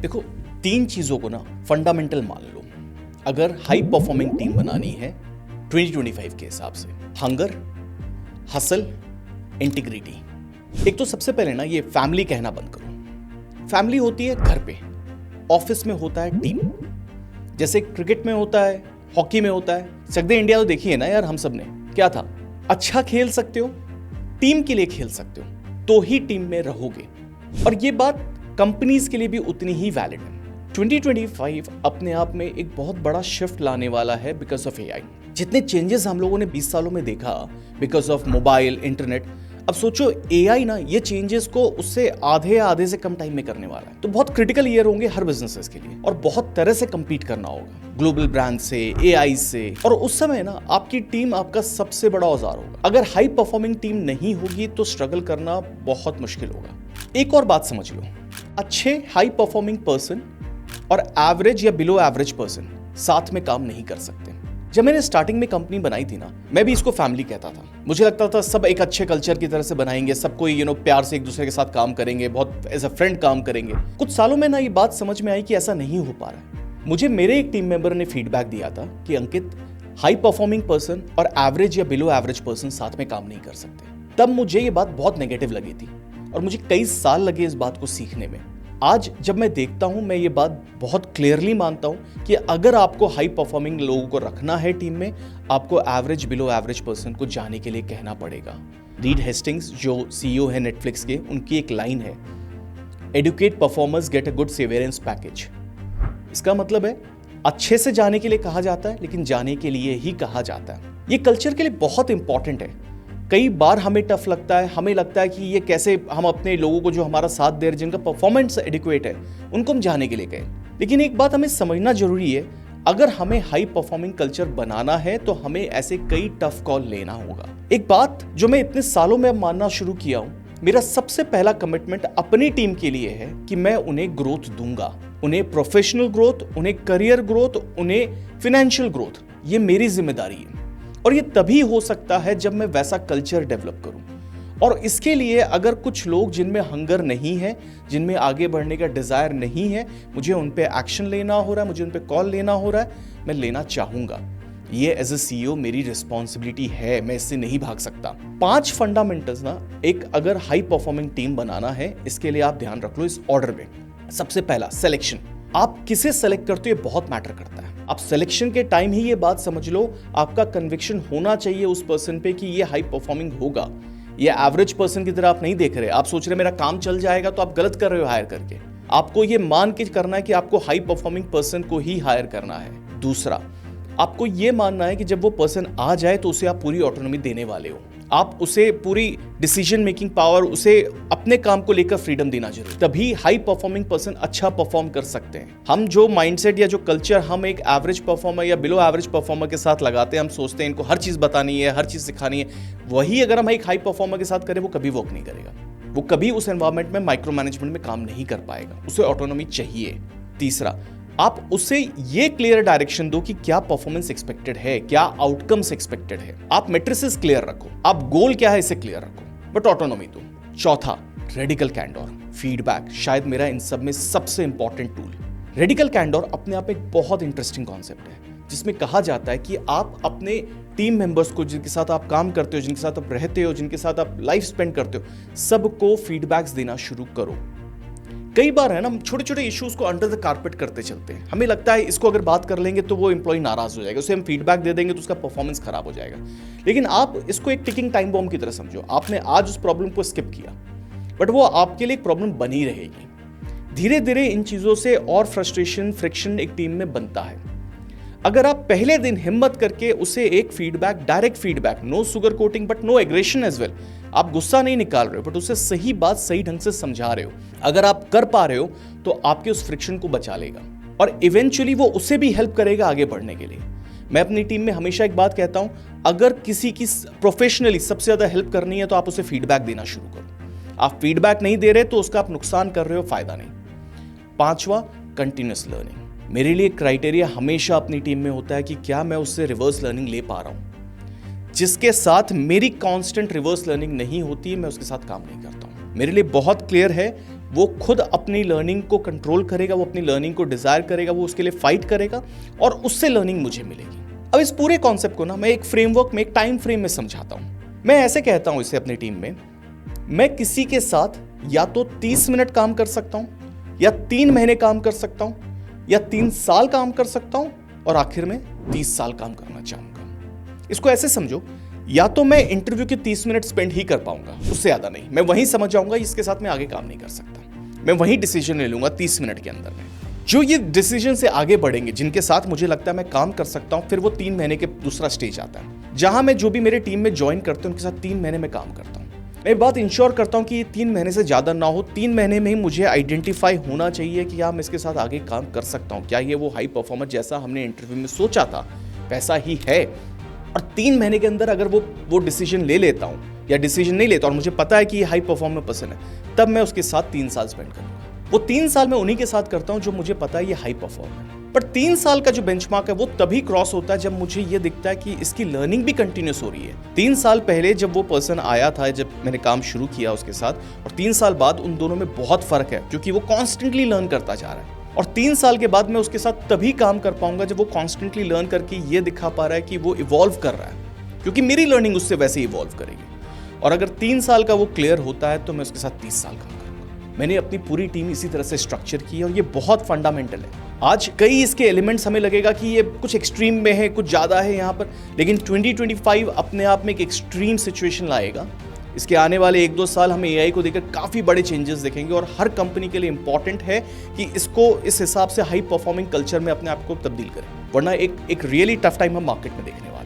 देखो, तीन चीजों को ना फंडामेंटल मान लो अगर हाई परफॉर्मिंग टीम बनानी है 2025 के हिसाब से। Hunger, hustle, integrity. एक तो सबसे पहले ना ये फैमिली कहना बंद करो। फैमिली होती है घर पे, ऑफिस में होता है टीम। जैसे क्रिकेट में होता है, हॉकी में होता है। चक इंडिया तो देखी है ना यार, हम सब ने क्या था, अच्छा खेल सकते हो, टीम के लिए खेल सकते हो तो ही टीम में रहोगे। और ये बात कंपनीज के लिए भी उतनी ही वैलिड है। 2025 अपने आप में एक बहुत बड़ा शिफ्ट लाने वाला है बिकॉज ऑफ एआई। जितने चेंजेस हम लोगों ने 20 सालों में देखा बिकॉज ऑफ मोबाइल, इंटरनेट, अब सोचो एआई ना ये चेंजेस को उससे आधे से कम टाइम में करने वाला है। तो बहुत क्रिटिकल ईयर होंगे हर बिजनेसेस के लिए और बहुत तरह से compete करना होगा ग्लोबल ब्रांड से, एआई से। और उस समय ना आपकी टीम आपका सबसे बड़ा औजार होगा। अगर हाई परफॉर्मिंग टीम नहीं होगी तो स्ट्रगल करना बहुत मुश्किल होगा। एक और बात समझ लो, अच्छे हाई परफॉर्मिंग पर्सन और एवरेज या बिलो एवरेज पर्सन साथ में काम नहीं कर सकते। जब मैंने स्टार्टिंग में कंपनी बनाई थी ना, मैं भी इसको फैमिली कहता था। मुझे लगता था सब एक अच्छे कल्चर की तरह से बनाएंगे, सब कोई प्यार से एक दूसरे के साथ काम करेंगे, बहुत एज अ फ्रेंड काम करेंगे। कुछ सालों में ना ये बात समझ में आई कि ऐसा नहीं हो पा रहा है। मुझे मेरे एक टीम मेंबर ने फीडबैक दिया था कि अंकित, हाई परफॉर्मिंग पर्सन और एवरेज या बिलो एवरेज पर्सन साथ में काम नहीं कर सकते। तब मुझे ये बात बहुत नेगेटिव लगी थी और मुझे कई साल लगे इस बात को सीखने में। आज जब मैं देखता हूं, मैं ये बात बहुत क्लियरली मानता हूं कि अगर आपको हाई परफॉर्मिंग लोगों को रखना है टीम में, आपको एवरेज बिलो एवरेज पर्सन को जाने के लिए कहना पड़ेगा। रीड हेस्टिंग्स जो सीईओ है नेटफ्लिक्स के, उनकी एक लाइन है, adequate performers get a good severance package. इसका मतलब है अच्छे से जाने के लिए कहा जाता है, लेकिन जाने के लिए ही कहा जाता है। ये कल्चर के लिए बहुत इंपॉर्टेंट है। कई बार हमें टफ लगता है, हमें लगता है कि ये कैसे हम अपने लोगों को जो हमारा साथ दे रहे, जिनका परफॉर्मेंस एडिक्वेट है, उनको हम जाने के लिए कहें। लेकिन एक बात हमें समझना जरूरी है, अगर हमें हाई परफॉर्मिंग कल्चर बनाना है तो हमें ऐसे कई टफ कॉल लेना होगा। एक बात जो मैं इतने सालों में मानना शुरू किया हूं, मेरा सबसे पहला कमिटमेंट अपनी टीम के लिए है कि मैं उन्हें ग्रोथ दूंगा, उन्हें प्रोफेशनल ग्रोथ, उन्हें करियर ग्रोथ, उन्हें फाइनेंशियल ग्रोथ। ये मेरी जिम्मेदारी है और ये तभी हो सकता है जब मैं वैसा कल्चर डेवलप करूं। और इसके लिए अगर कुछ लोग जिनमें हंगर नहीं है, जिनमें आगे बढ़ने का डिजायर नहीं है, मुझे उन पे एक्शन लेना हो रहा है, मुझे उन पे कॉल लेना हो रहा है, मैं लेना चाहूंगा। ये एज अ सीईओ मेरी रिस्पॉन्सिबिलिटी है, मैं इससे नहीं भाग सकता। 5 फंडामेंटल्स ना एक अगर हाई परफॉर्मिंग टीम बनाना है, इसके लिए आप ध्यान रख लो इस ऑर्डर में। सबसे पहला, सिलेक्शन। आप किसे सेलेक्ट करते हो ये बहुत मैटर करता है। आप सिलेक्शन के टाइम ही ये बात समझ लो, आपका कन्विक्शन होना चाहिए उस पर्सन पे कि ये हाई परफॉर्मिंग होगा। ये एवरेज पर्सन की तरह आप नहीं देख रहे, आप सोच रहे मेरा काम चल जाएगा, तो आप गलत कर रहे हो हायर करके। आपको ये मान के करना है कि आपको हाई परफॉर्मिंग पर्सन को ही हायर करना है। दूसरा, आपको ये मानना है कि जब वो पर्सन आ जाए तो उसे आप पूरी ऑटोनॉमी देने वाले हो, आप उसे पूरी डिसीजन मेकिंग पावर, उसे अपने काम को लेकर फ्रीडम देना जरूरी। तभी हाई परफॉर्मिंग पर्सन अच्छा परफॉर्म कर सकते हैं। हम जो माइंडसेट या जो कल्चर हम एक एवरेज परफॉर्मर या बिलो एवरेज परफॉर्मर के साथ लगाते हैं, हम सोचते हैं इनको हर चीज बतानी है, हर चीज सिखानी है, वही अगर हम एक हाई परफॉर्मर के साथ करें वो कभी वर्क नहीं करेगा। वो कभी उस एनवायरमेंट में माइक्रो मैनेजमेंट में काम नहीं कर पाएगा, उसे ऑटोनॉमी चाहिए। तीसरा, आप उसे ये क्लियर डायरेक्शन दो कि क्या परफॉर्मेंस एक्सपेक्टेड है, क्या आउटकम्स एक्सपेक्टेड है। आप मैट्रिसेस क्लियर रखो, आप गोल क्या है इसे क्लियर रखो, बट ऑटोनॉमी दो। चौथा, रेडिकल कैंडोर, फीडबैक, शायद मेरा इन सब में सबसे इंपॉर्टेंट टूल। रेडिकल कैंडोर अपने आप एक बहुत इंटरेस्टिंग कॉन्सेप्ट है, जिसमें कहा जाता है कि आप अपने टीम मेंबर्स को, जिनके साथ आप काम करते हो, जिनके साथ आप रहते हो, जिनके साथ आप लाइफ स्पेंड करते हो, सबको फीडबैक्स देना शुरू करो। कई बार है ना, हम छोटे छोटे इश्यूज को अंडर द कारपेट करते चलते हैं। हमें लगता है इसको अगर बात कर लेंगे तो वो एम्प्लॉय नाराज हो जाएगा, उसे हम फीडबैक दे देंगे तो उसका परफॉर्मेंस खराब हो जाएगा। लेकिन आप इसको एक टिकिंग टाइम बॉम्ब की तरह समझो। आपने आज उस प्रॉब्लम को स्किप किया, बट वो आपके लिए एक प्रॉब्लम बनी रहेगी। धीरे धीरे इन चीजों से और फ्रस्ट्रेशन, फ्रिक्शन एक टीम में बनता है। अगर आप पहले दिन हिम्मत करके उसे एक feedback, direct feedback, no sugar coating but no aggression as well, आप गुस्सा नहीं निकाल रहे हो बट उसे सही बात सही ढंग से समझा रहे हो, अगर आप कर पा रहे हो तो आपके उस फ्रिक्शन को बचा लेगा और इवेंचुअली वो उसे भी हेल्प करेगा आगे बढ़ने के लिए। मैं अपनी टीम में हमेशा एक बात कहता हूं, अगर किसी की प्रोफेशनली सबसे ज्यादा हेल्प करनी है तो आप उसे फीडबैक देना शुरू करो। आप फीडबैक नहीं दे रहे तो उसका आप नुकसान कर रहे हो, फायदा नहीं। पांचवा, कंटिन्यूअस लर्निंग। मेरे लिए क्राइटेरिया हमेशा अपनी टीम में होता है कि क्या मैं उससे रिवर्स लर्निंग ले पा रहा हूं। जिसके साथ मेरी कांस्टेंट रिवर्स लर्निंग नहीं होती, मैं उसके साथ काम नहीं करता हूं। मेरे लिए बहुत क्लियर है वो खुद अपनी लर्निंग को कंट्रोल करेगा, वो अपनी लर्निंग को डिजायर करेगा, वो उसके लिए फाइट करेगा और उससे लर्निंग मुझे मिलेगी। अब इस पूरे कॉन्सेप्ट को ना मैं एक फ्रेमवर्क में, एक टाइम फ्रेम में समझाता हूं। मैं ऐसे कहता हूं इसे अपनी टीम में, मैं किसी के साथ या तो 30 मिनट काम कर सकता हूं, या 3 महीने काम कर सकता हूं, या 3 साल काम कर सकता हूं, और आखिर में 30 साल काम करना चाहूंगा। इसको ऐसे समझो, या तो मैं इंटरव्यू के 30 मिनट स्पेंड ही कर पाऊंगा, उससे ज्यादा नहीं। मैं वहीं समझ जाऊंगा इसके साथ मैं आगे काम नहीं कर सकता, मैं वहीं डिसीजन ले लूंगा 30 मिनट के अंदर में। जो ये डिसीजन से आगे बढ़ेंगे, जिनके साथ मुझे लगता है मैं काम कर सकता हूं, फिर वो 3 महीने के दूसरा स्टेज आता है, जहां मैं जो भी मेरे टीम में ज्वाइन करते हैं उनके साथ 3 महीने में काम करता हूं। मैं बात इंश्योर करता हूं कि ये 3 महीने से ज्यादा ना हो। 3 महीने में ही मुझे आइडेंटिफाई होना चाहिए कि हाँ, मैं इसके साथ आगे काम कर सकता हूं, क्या ये वो हाई परफॉर्मर जैसा हमने इंटरव्यू में सोचा था वैसा ही है। और 3 महीने के अंदर अगर वो डिसीजन ले लेता हूं या डिसीजन नहीं लेता और मुझे पता है कि ये हाई परफॉर्मर पर्सन है, तब मैं उसके साथ 3 साल स्पेंड करूंगा। वो 3 साल मैं उन्हीं के साथ करता हूं जो मुझे पता है ये हाई परफॉर्मर है। पर 3 साल का जो बेंचमार्क है वो तभी क्रॉस होता है जब मुझे ये दिखता है कि इसकी लर्निंग भी कंटिन्यूस हो रही है। 3 साल पहले जब वो पर्सन आया था, जब मैंने काम शुरू किया उसके साथ, और 3 साल बाद उन दोनों में बहुत फर्क है, क्योंकि वो कॉन्स्टेंटली लर्न करता जा रहा है। और 3 साल के बाद मैं उसके साथ तभी काम कर पाऊंगा जब वो कॉन्स्टेंटली लर्न करके ये दिखा पा रहा है कि वो इवॉल्व कर रहा है, क्योंकि मेरी लर्निंग उससे वैसे ही इवॉल्व करेगी। और अगर 3 साल का वो क्लियर होता है तो मैं उसके साथ 30 साल काम करूंगा। मैंने अपनी पूरी टीम इसी तरह से स्ट्रक्चर की है और ये बहुत फंडामेंटल है। आज कई इसके एलिमेंट्स हमें लगेगा कि ये कुछ एक्सट्रीम में है, कुछ ज़्यादा है यहाँ पर, लेकिन 2025 अपने आप में एक एक्सट्रीम सिचुएशन लाएगा। इसके आने वाले 1-2 साल हमें एआई को देखकर काफ़ी बड़े चेंजेस देखेंगे और हर कंपनी के लिए इंपॉर्टेंट है कि इसको इस हिसाब से हाई परफॉर्मिंग कल्चर में अपने आप को तब्दील करें, वरना एक रियली टफ टाइम हम मार्केट में देखने वाले हैं।